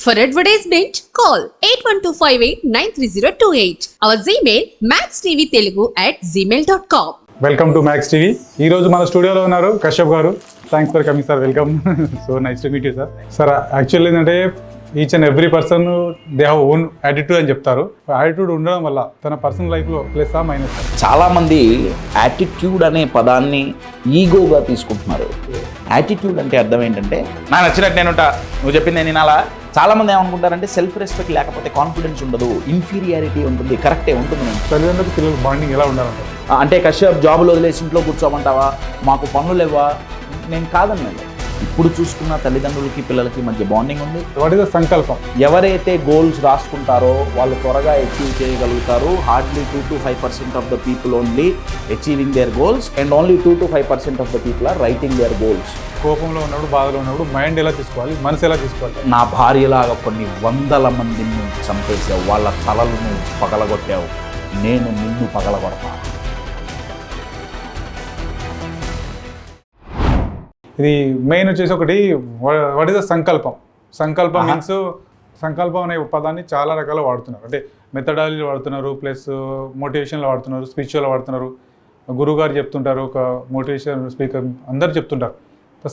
For advertisement, call 8125893028. Our Gmail maxtvtelugu@gmail.com. Welcome to Max TV. ఈ రోజు మన స్టూడియోలో ఉన్నారు కశ్యప్ గారు. Thanks for coming sir. Welcome. So nice to meet you sir. Sir actually ఏంటంటే each and every person they have own attitude అని చెప్తారు. Attitude ఉండడం వల్ల తన పర్సనల్ లైఫ్లో ప్లస్ ఆ మైనస్? చాలా మంది యాటిట్యూడ్ అనే పదాన్ని ఈగోగా తీసుకుంటున్నారు. యాటిట్యూడ్ అంటే అర్థం ఏంటంటే నా నచ్చినట్టు నేనుంటా, నువ్వు చెప్పింది నేను వినాలా. చాలా మంది ఏమనుకుంటారంటే సెల్ఫ్ రెస్పెక్ట్ లేకపోతే కాన్ఫిడెన్స్ ఉండదు, ఇన్ఫీరియారిటీ ఉంటుంది. కరెక్టే ఉంటుంది. తల్లిదండ్రులకు పిల్లల బాండింగ్ ఎలా ఉండాలంటారు? అంటే కశ్యప్ జాబులు వదిలేసి ఇంట్లో కూర్చోమంటావా, మాకు పనులు లేవా? నేను కాదన్నాను. ఇప్పుడు చూసుకున్న తల్లిదండ్రులకి పిల్లలకి మధ్య బాండింగ్ ఉంది. వాట్ ఈస్ ద సంకల్పం? ఎవరైతే గోల్స్ రాసుకుంటారో వాళ్ళు త్వరగా అచీవ్ చేయగలుగుతారు. Hardly 2-5% of the people only achieving their goals and only 2-5% of the people are writing their goals. కోపంలో ఉన్నప్పుడు, బాధలో ఉన్నప్పుడు మైండ్ ఎలా తీసుకోవాలి, మనసు ఎలా తీసుకోవాలి? నా భార్యలాగా కొన్ని వందల మందిని చంపేసావు, వాళ్ళ తలలను పగలగొట్టావు, నేను నిన్ను పగలగొడతాను. ఇది మెయిన్ వచ్చేసి ఒకటి వాట్ ఇస్ ద సంకల్పం. సంకల్పం మీన్స్ సంకల్పం అనే పదాన్ని చాలా రకాల వాడుతున్నారు. అంటే మెథడాలజీ వాడుతున్నారు, ప్లస్ మోటివేషన్లో వాడుతున్నారు, స్పిరిచువల్ వాడుతున్నారు, గురువు గారు చెప్తుంటారు, ఒక మోటివేషన్ స్పీకర్ అందరు చెప్తుంటారు.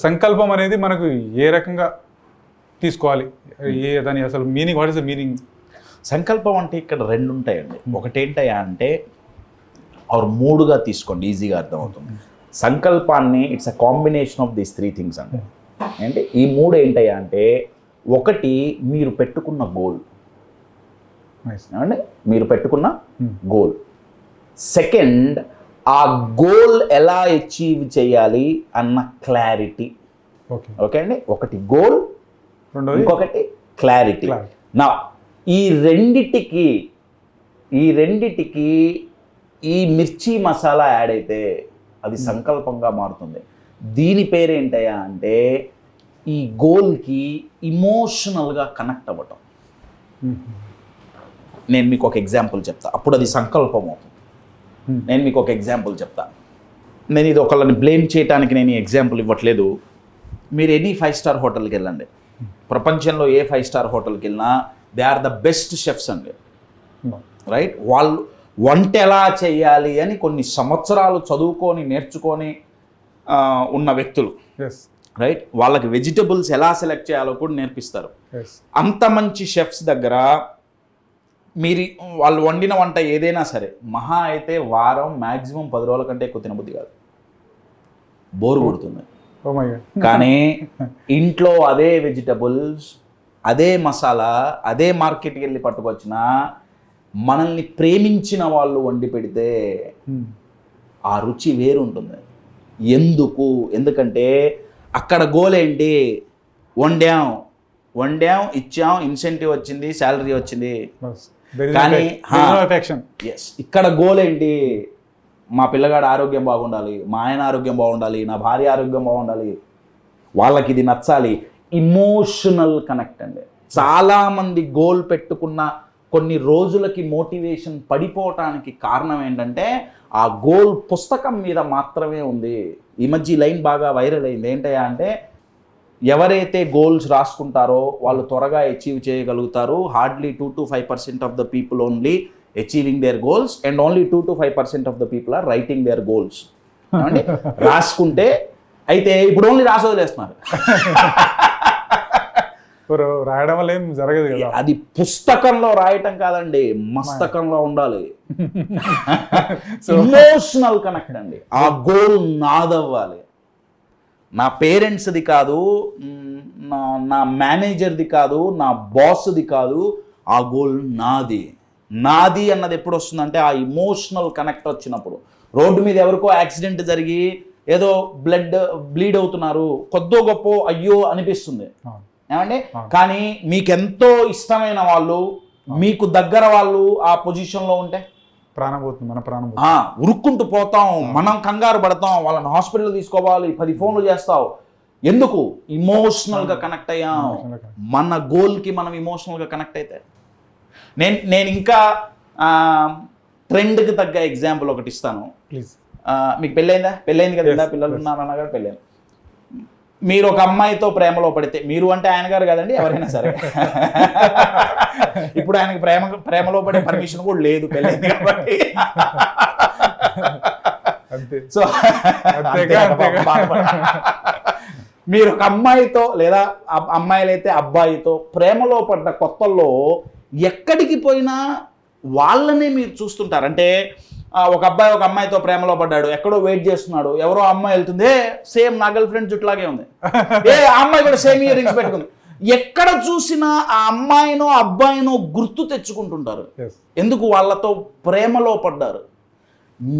సంకల్పం అనేది మనకు ఏ రకంగా తీసుకోవాలి, దాని అసలు meaning, what is the meaning? సంకల్పం అంటే ఇక్కడ రెండు ఉంటాయండి. ఒకటేంటయా అంటే ఆరు మూడుగా తీసుకోండి, ఈజీగా అర్థమవుతుంది. సంకల్పాన్ని it's a combination of these 3 things అండి. అంటే ఈ మూడు ఏంటయ్యా అంటే, ఒకటి మీరు పెట్టుకున్న గోల్, అంటే మీరు పెట్టుకున్న గోల్. సెకండ్, ఆ గోల్ ఎలా అచీవ్ చేయాలి అన్న క్లారిటీ. ఓకే అండి, ఒకటి గోల్, ఇంకొకటి క్లారిటీ. నా ఈ రెండిటికి ఈ మిర్చి మసాలా యాడ్ అయితే అది సంకల్పంగా మారుతుంది. దీని పేరేంటయా అంటే ఈ గోల్కి ఇమోషనల్గా కనెక్ట్ అవ్వటం. నేను మీకు ఒక ఎగ్జాంపుల్ చెప్తా, అప్పుడు అది సంకల్పం అవుతుంది. నేను మీకు ఒక ఎగ్జాంపుల్ చెప్తా. నేను ఇది ఒకళ్ళని బ్లేమ్ చేయడానికి నేను ఈ ఎగ్జాంపుల్ ఇవ్వట్లేదు. మీరు ఎనీ 5 స్టార్ హోటల్కి వెళ్ళండి, ప్రపంచంలో ఏ 5 స్టార్ హోటల్కి వెళ్ళినా they are the best chefs అండి, రైట్? వాళ్ళు వంట ఎలా చేయాలి అని కొన్ని సంవత్సరాలు చదువుకొని నేర్చుకొని ఉన్న వ్యక్తులు, రైట్? వాళ్ళకి వెజిటబుల్స్ ఎలా సెలెక్ట్ చేయాలో కూడా నేర్పిస్తారు. అంత మంచి షెఫ్స్ దగ్గర వాళ్ళు వండిన వంట ఏదైనా సరే మహా అయితే వారం, మ్యాక్సిమం 10 రోజుల కంటే ఎక్కువ తినబుద్ధి కాదు, బోరు కొడుతుంది. కానీ ఇంట్లో అదే వెజిటబుల్స్, అదే మసాలా, అదే మార్కెట్కి వెళ్ళి పట్టుకొచ్చిన మనల్ని ప్రేమించిన వాళ్ళు వండి పెడితే ఆ రుచి వేరు ఉంటుంది. ఎందుకంటే అక్కడ గోల్ ఏంటి? వండాం, ఇచ్చాం, ఇన్సెంటివ్ వచ్చింది, శాలరీ వచ్చింది. కానీ ఇక్కడ గోల్ ఏంటి? మా పిల్లగాడు ఆరోగ్యం బాగుండాలి, మా ఆయన ఆరోగ్యం బాగుండాలి, నా భార్య ఆరోగ్యం బాగుండాలి, వాళ్ళకి ఇది నచ్చాలి. ఇమోషనల్ కనెక్ట్ అండి. చాలామంది గోల్ పెట్టుకున్న కొన్ని రోజులకి మోటివేషన్ పడిపోవటానికి కారణం ఏంటంటే ఆ గోల్ పుస్తకం మీద మాత్రమే ఉంది. ఈ మధ్య ఈ లైన్ బాగా వైరల్ అయింది. ఏంటయ్యా అంటే, ఎవరైతే గోల్స్ రాసుకుంటారో వాళ్ళు త్వరగా అచీవ్ చేయగలుగుతారు. Hardly 2-5% of the people only achieving their goals and only 2-5% of the people are writing their goals. అంటే రాసుకుంటే అయితే ఇప్పుడు ఓన్లీ రాసి వదిలేస్తున్నారు. రాయడం వల్ల ఏం జరగదు కదా. అది పుస్తకంలో రాయటం కాదండి, మస్తకంలో ఉండాలి. ఇమోషనల్ కనెక్ట్ అండి. ఆ గోల్ నాదవ్వాలి. నా పేరెంట్స్ది కాదు, నా మేనేజర్ది కాదు, నా బాస్ది కాదు, ఆ గోల్ నాది అన్నది ఎప్పుడు వస్తుందంటే ఆ ఇమోషనల్ కనెక్ట్ వచ్చినప్పుడు. రోడ్డు మీద ఎవరికో యాక్సిడెంట్ జరిగి ఏదో బ్లీడ్ అవుతున్నారు, కొద్దో గొప్ప అయ్యో అనిపిస్తుంది ఏమండి. కానీ మీకెంతో ఇష్టమైన వాళ్ళు, మీకు దగ్గర వాళ్ళు ఆ పొజిషన్లో ఉంటే ప్రాణం పోతుంది, మన ప్రాణం ఉరుక్కుంటూ పోతాం, మనం కంగారు పడతాం, వాళ్ళని హాస్పిటల్ తీసుకోవాలి, 10 ఫోన్లు చేస్తావు. ఎందుకు? ఇమోషనల్గా కనెక్ట్ అయ్యాం. మన గోల్కి మనం ఇమోషనల్గా కనెక్ట్ అయితే నేను ఇంకా ట్రెండ్కి తగ్గ ఎగ్జాంపుల్ ఒకటి ఇస్తాను. ప్లీజ్. మీకు పెళ్ళైంది కదా, పిల్లలు ఉన్నారన్న కూడా పెళ్ళైంది. మీరు ఒక అమ్మాయితో ప్రేమలో పడితే, మీరు అంటే ఆయన గారు కదండి, ఎవరైనా సరే, ఇప్పుడు ఆయనకి ప్రేమలో పడే పర్మిషన్ కూడా లేదు పెళ్ళైంది కాబట్టి. అంతే. సో మీరు ఒక అమ్మాయితో లేదా అమ్మాయిలైతే అబ్బాయితో ప్రేమలో పడ్డ కొత్తల్లో ఎక్కడికి పోయినా వాళ్ళనే మీరు చూస్తుంటారు. అంటే ఒక అబ్బాయి ఒక అమ్మాయితో ప్రేమలో పడ్డాడు, ఎక్కడో వెయిట్ చేస్తున్నాడు, ఎవరో అమ్మాయి వెళ్తుంది, సేమ్ నా గర్ల్ ఫ్రెండ్ జుట్లాగే ఉంది, ఆ అమ్మాయి కూడా సేమ్ ఇయర్ రింగ్స్ పెట్టుకుంది. ఎక్కడ చూసినా ఆ అమ్మాయినో అబ్బాయినో గుర్తు తెచ్చుకుంటుంటారు. ఎందుకు? వాళ్ళతో ప్రేమలో పడ్డారు.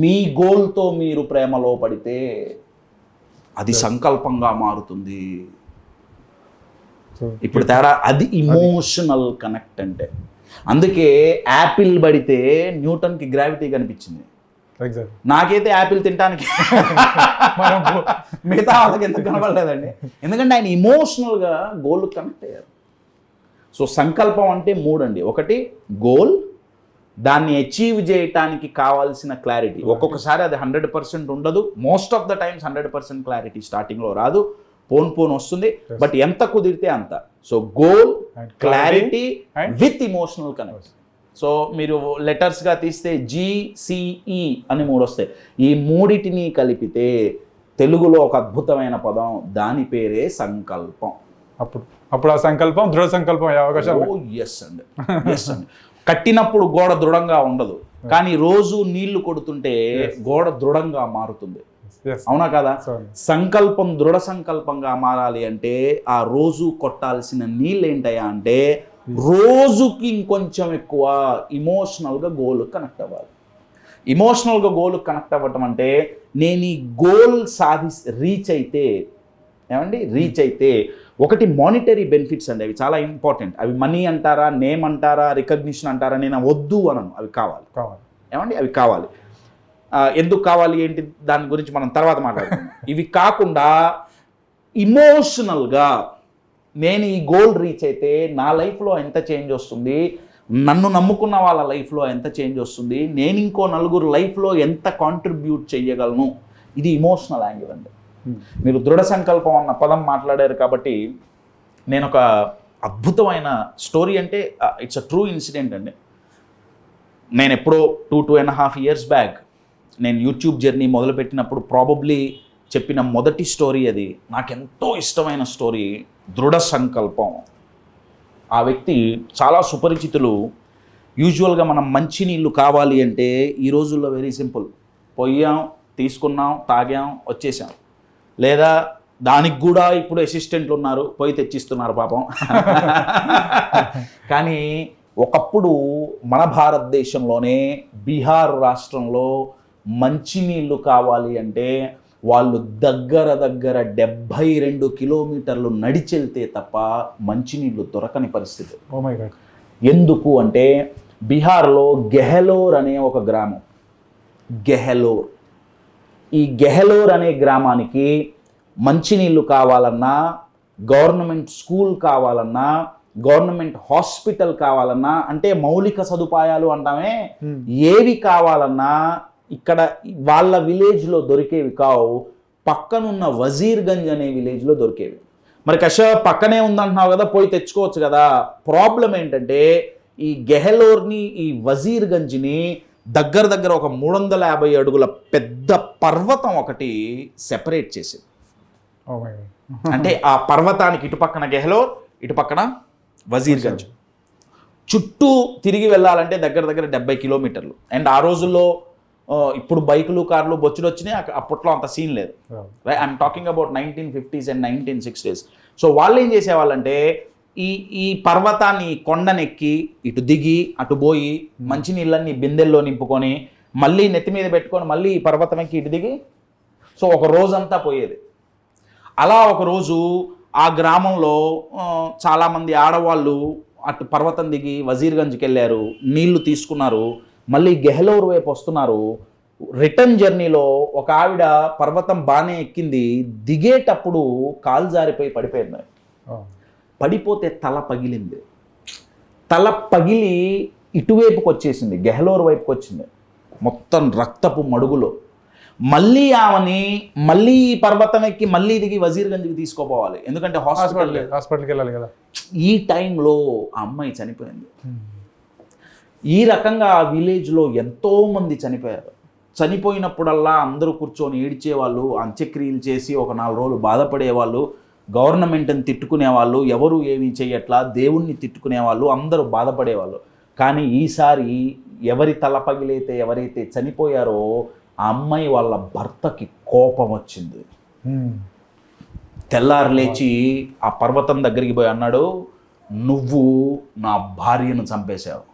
మీ గోల్తో మీరు ప్రేమలో పడితే అది సంకల్పంగా మారుతుంది. ఇప్పుడు తేడా అది ఇమోషనల్ కనెక్ట్ అంటే. అందుకే యాపిల్ పడితే న్యూటన్కి గ్రావిటీ కనిపించింది, నాకైతే యాపిల్ తినడానికి మిగతా వాళ్ళకి ఎందుకు కనపడలేదండి? ఎందుకంటే ఆయన ఇమోషనల్గా గోల్ కనెక్ట్ అయ్యారు. సో సంకల్పం అంటే 3 అండి. ఒకటి గోల్, దాన్ని అచీవ్ చేయటానికి కావాల్సిన క్లారిటీ. ఒక్కొక్కసారి అది 100% ఉండదు, most of the times 100% clarity స్టార్టింగ్లో రాదు, పోన్ వస్తుంది, బట్ ఎంత కుదిరితే అంత. So goal, clarity with emotional connect. So మీరు లెటర్స్గా తీస్తే GCE అని 3 వస్తాయి. ఈ 3టిని కలిపితే తెలుగులో ఒక అద్భుతమైన పదం, దాని పేరే సంకల్పం. అప్పుడు ఆ సంకల్పం దృఢ సంకల్పం అయ్యే అవకాశం. ఎస్ అండి. కట్టినప్పుడు గోడ దృఢంగా ఉండదు, కానీ రోజు నీళ్లు కొడుతుంటే గోడ దృఢంగా మారుతుంది. అవునా కదా? సంకల్పం దృఢ సంకల్పంగా మారాలి అంటే ఆ రోజు కొట్టాల్సిన నీళ్ళు ఏంటయ్యా అంటే, రోజుకి ఇంకొంచెం ఎక్కువ ఇమోషనల్గా గోల్ కనెక్ట్ అవ్వాలి. ఇమోషనల్గా గోల్ కనెక్ట్ అవ్వటం అంటే, నేను ఈ గోల్ రీచ్ అయితే ఒకటి మానిటరీ బెనిఫిట్స్ అండి, అవి చాలా ఇంపార్టెంట్. అవి మనీ అంటారా, నేమ్ అంటారా, రికగ్నిషన్ అంటారా, నేను వద్దు అనను, అవి కావాలి. ఏమండి? అవి కావాలి. ఎందుకు కావాలి ఏంటి దాని గురించి మనం తర్వాత మాట్లాడుతున్నాం. ఇవి కాకుండా ఇమోషనల్గా నేను ఈ గోల్ రీచ్ అయితే నా లైఫ్లో ఎంత చేంజ్ వస్తుంది, నన్ను నమ్ముకున్న వాళ్ళ లైఫ్లో ఎంత చేంజ్ వస్తుంది, నేను ఇంకో 4 లైఫ్లో ఎంత కాంట్రిబ్యూట్ చేయగలను, ఇది ఇమోషనల్ యాంగిల్ అండి. మీరు దృఢ సంకల్పం అన్న పదం మాట్లాడారు కాబట్టి నేను ఒక అద్భుతమైన స్టోరీ, అంటే ఇట్స్ అ ట్రూ ఇన్సిడెంట్ అండి. నేను ఎప్పుడో 2.5 years బ్యాక్ నేను యూట్యూబ్ జర్నీ మొదలుపెట్టినప్పుడు ప్రాబబ్లీ చెప్పిన మొదటి స్టోరీ అది. నాకెంతో ఇష్టమైన స్టోరీ, దృఢ సంకల్పం. ఆ వ్యక్తి చాలా సుపరిచితులు. యూజువల్గా మనం మంచినీళ్ళు కావాలి అంటే ఈ రోజుల్లో వెరీ సింపుల్, పోయాం, తీసుకున్నాం, తాగాం, వచ్చేసాం. లేదా దానికి కూడా ఇప్పుడు అసిస్టెంట్లు ఉన్నారు, పోయి తెచ్చిస్తున్నారు పాపం. కానీ ఒకప్పుడు మన భారతదేశంలోనే బీహార్ రాష్ట్రంలో మంచినీళ్ళు కావాలి అంటే వాళ్ళు దగ్గర 72 కిలోమీటర్లు నడిచెళ్తే తప్ప మంచినీళ్ళు దొరకని పరిస్థితి. ఎందుకు అంటే బీహార్లో గెహలోర్ అనే ఒక గ్రామం, గెహలోర్. ఈ గెహలోర్ అనే గ్రామానికి మంచినీళ్ళు కావాలన్నా, గవర్నమెంట్ స్కూల్ కావాలన్నా, గవర్నమెంట్ హాస్పిటల్ కావాలన్నా, అంటే మౌలిక సదుపాయాలు అంటామే, ఏవి కావాలన్నా ఇక్కడ వాళ్ళ విలేజ్లో దొరికేవి కావు, పక్కనున్న వజీర్గంజ్ అనే విలేజ్లో దొరికేవి. మరి పక్కనే ఉందంటున్నావు కదా, పోయి తెచ్చుకోవచ్చు కదా. ప్రాబ్లం ఏంటంటే ఈ గెహలోర్ని, ఈ వజీర్గంజ్ని దగ్గర ఒక 350 అడుగుల పెద్ద పర్వతం ఒకటి సెపరేట్ చేసింది. అంటే ఆ పర్వతానికి ఇటుపక్కన గెహలోర్, ఇటుపక్కన వజీర్గంజ్. చుట్టూ తిరిగి వెళ్ళాలంటే దగ్గర 70 కిలోమీటర్లు. అండ్ ఆ రోజుల్లో ఇప్పుడు బైకులు, కార్లు బొచ్చుడు వచ్చినాయి, అప్పట్లో అంత సీన్ లేదు. I'm talking about 1950s and 1960s. So వాళ్ళు ఏం చేసేవాళ్ళంటే ఈ పర్వతాన్ని, కొండనెక్కి ఇటు దిగి అటు పోయి మంచినీళ్ళని బిందెల్లో నింపుకొని మళ్ళీ నెత్తి మీద పెట్టుకొని మళ్ళీ ఈ పర్వతం ఎక్కి ఇటు దిగి, సో ఒక రోజంతా పోయేది. అలా ఒకరోజు ఆ గ్రామంలో చాలామంది ఆడవాళ్ళు అటు పర్వతం దిగి వజీర్గంజ్కి వెళ్ళారు, నీళ్లు తీసుకున్నారు, మళ్ళీ గెహలోర్ వైపు వస్తున్నారు. రిటర్న్ జర్నీలో ఒక ఆవిడ పర్వతం బాగానే ఎక్కింది, దిగేటప్పుడు కాలు జారిపోయి పడిపోయింది. పడిపోతే తల పగిలింది. తల పగిలి ఇటువైపుకి వచ్చేసింది, గెహలోర్ వైపుకి వచ్చింది, మొత్తం రక్తపు మడుగులో. మళ్ళీ ఆమెని మళ్ళీ ఈ పర్వతం ఎక్కి మళ్ళీ దిగి వజీర్గంజ్కి తీసుకోపోవాలి, ఎందుకంటే హాస్పిటల్కి వెళ్ళాలి కదా. ఈ టైంలో ఆ అమ్మాయి చనిపోయింది. ఈ రకంగా ఆ విలేజ్లో ఎంతోమంది చనిపోయారు. చనిపోయినప్పుడల్లా అందరూ కూర్చొని ఏడ్చేవాళ్ళు, అంత్యక్రియలు చేసి ఒక 4 రోజులు బాధపడేవాళ్ళు, గవర్నమెంట్ని తిట్టుకునేవాళ్ళు, ఎవరు ఏమీ చేయట్లా, దేవుణ్ణి తిట్టుకునేవాళ్ళు, అందరూ బాధపడేవాళ్ళు. కానీ ఈసారి ఎవరి తల పగిలైతే ఎవరైతే చనిపోయారో ఆ అమ్మాయి వాళ్ళ భర్తకి కోపం వచ్చింది. తెల్లారు లేచి ఆ పర్వతం దగ్గరికి పోయి అన్నాడు, నువ్వు నా భార్యను చంపేశావు,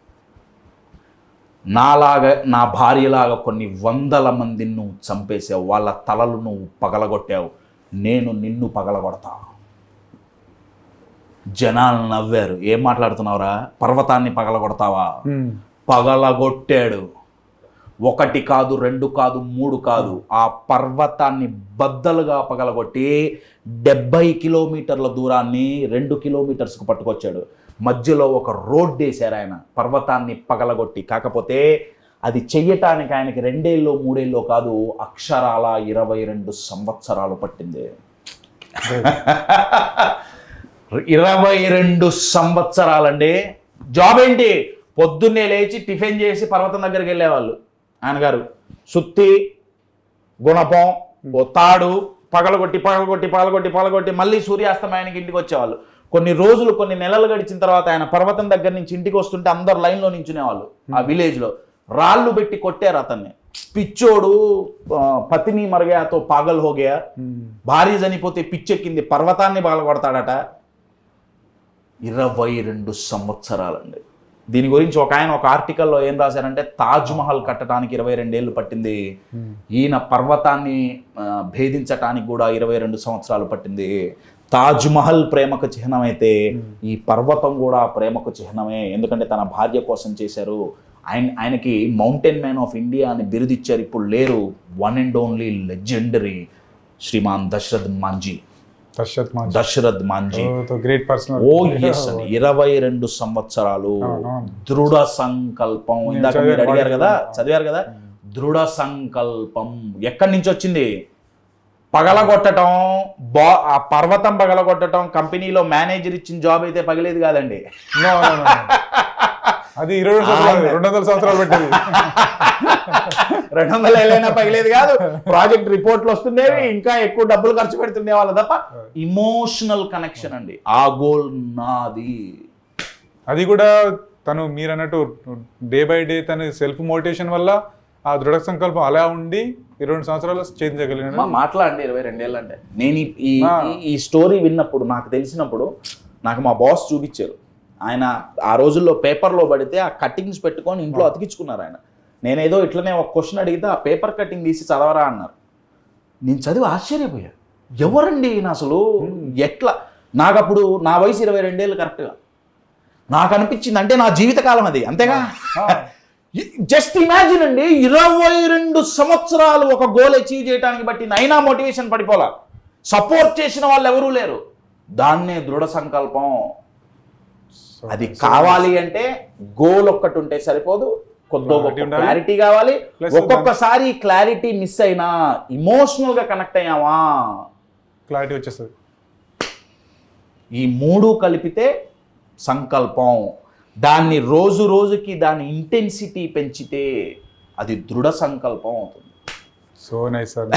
నా భార్యలాగా కొన్ని 100 మందిని నువ్వు చంపేశావు, వాళ్ళ తలలు నువ్వు పగలగొట్టావు, నేను నిన్ను పగలగొడతా. జనాలు నవ్వారు, ఏం మాట్లాడుతున్నావురా, పర్వతాన్ని పగలగొడతావా? పగలగొట్టాడు. 1 కాదు 2 కాదు 3 కాదు, ఆ పర్వతాన్ని బద్దలుగా పగలగొట్టి 70 కిలోమీటర్ల దూరాన్ని 2 కిలోమీటర్స్కు పట్టుకొచ్చాడు. మధ్యలో ఒక రోడ్ వేశారు ఆయన, పర్వతాన్ని పగలగొట్టి. కాకపోతే అది చెయ్యటానికి ఆయనకి 2 ఏళ్ళో 3 ఏళ్ళో కాదు, అక్షరాల 22 సంవత్సరాలు పట్టింది. 22 సంవత్సరాలండి. జాబ్ ఏంటి? పొద్దున్నే లేచి టిఫిన్ చేసి పర్వతం దగ్గరికి వెళ్ళేవాళ్ళు. ఆయన గారు సుత్తి, గుణపం, ఓ తాడు పగలగొట్టి మళ్ళీ సూర్యాస్తమయానికి ఇంటికి వచ్చేవాళ్ళు. కొన్ని రోజులు, కొన్ని నెలలు గడిచిన తర్వాత ఆయన పర్వతం దగ్గర నుంచి ఇంటికి వస్తుంటే అందరు లైన్లో నించునేవాళ్ళు. ఆ విలేజ్లో రాళ్ళు పెట్టి కొట్టారు అతన్ని. పిచ్చోడు, పతిని మరగాతో పాగల్ హోగయా, భార్య చనిపోతే పిచ్చెక్కింది, పర్వతాన్ని పగలగొడతాడట. 22 సంవత్సరాలండి. దీని గురించి ఒక ఆర్టికల్లో ఏం రాశారంటే, తాజ్ మహల్ కట్టడానికి 22 ఏళ్ళు పట్టింది, ఈయన పర్వతాన్ని భేదించటానికి కూడా 22 సంవత్సరాలు పట్టింది. తాజ్ మహల్ ప్రేమకు చిహ్నమైతే ఈ పర్వతం కూడా ప్రేమకు చిహ్నమే, ఎందుకంటే తన భార్య కోసం చేశారు. ఆయనకి మౌంటైన్ మ్యాన్ ఆఫ్ ఇండియా అని బిరుదిచ్చారు. ఇప్పుడు లేరు, one and only legendary Shriman Dashrath Manjhi. Great person. Oh yes అండి, 22 సంవత్సరాలు దృఢ సంకల్పం. ఇందాక మీరు అడిగారు కదా, చదివారు కదా, దృఢ సంకల్పం ఎక్కడి నుంచి వచ్చింది? పగలగొట్టడం, ఆ పర్వతం పగలగొట్టడం. కంపెనీలో మేనేజర్ ఇచ్చిన జాబ్ అయితే పగిలేదు కాదండి, అది 200 సంవత్సరాలు పెట్టింది. 200 ఏళ్ళైనా పగిలేదు కాదు. ప్రాజెక్ట్ రిపోర్ట్లు వస్తుండేవి, ఇంకా ఎక్కువ డబ్బులు ఖర్చు పెడుతుండే వాళ్ళు తప్ప. ఇమోషనల్ కనెక్షన్ అండి, ఆ గోల్ నాది. అది కూడా తను మీరు అన్నట్టు డే బై డే తన సెల్ఫ్ మోటివేషన్ వల్ల ఆ దృఢ సంకల్పం అలా ఉండి 22 సంవత్సరాలు చేంజ్ చేయగలిగిన. మాట్లాడండి 22 ఏళ్ళు అంటే. నేను ఈ స్టోరీ విన్నప్పుడు, నాకు తెలిసినప్పుడు, నాకు మా బాస్ చూపించారు. ఆయన ఆ రోజుల్లో పేపర్లో పడితే ఆ కట్టింగ్స్ పెట్టుకొని ఇంట్లో అతికించుకున్నారు ఆయన. నేనేదో ఇట్లనే ఒక క్వశ్చన్ అడిగితే ఆ పేపర్ కటింగ్ తీసి చదవరా అన్నారు. నేను చదివి ఆశ్చర్యపోయా, ఎవరండి ఈయన అసలు, ఎట్లా? నాకు అప్పుడు నా వయసు 22 ఏళ్ళు కరెక్ట్గా. నాకు అనిపించింది అంటే నా జీవితకాలం అది, అంతేగా. జస్ట్ ఇమాజిన్ అండి, 22 సంవత్సరాలు ఒక గోల్ అచీవ్ చేయడానికి బట్టి అయినా మోటివేషన్ పడిపోలా, సపోర్ట్ చేసిన వాళ్ళు ఎవరూ లేరు. దాన్నే దృఢ సంకల్పం. అది కావాలి అంటే గోల్ ఒక్కటి ఉంటే సరిపోదు, క్లారిటీ కావాలి. ఒక్కొక్కసారి క్లారిటీ మిస్ అయినా ఇమోషనల్ గా కనెక్ట్ అయ్యావా, క్లారిటీ వచ్చేస్తుంది. ఈ 3 కలిపితే సంకల్పం. దాన్ని రోజుకి దాని ఇంటెన్సిటీ పెంచితే అది దృఢ సంకల్పం అవుతుంది. So nice sir.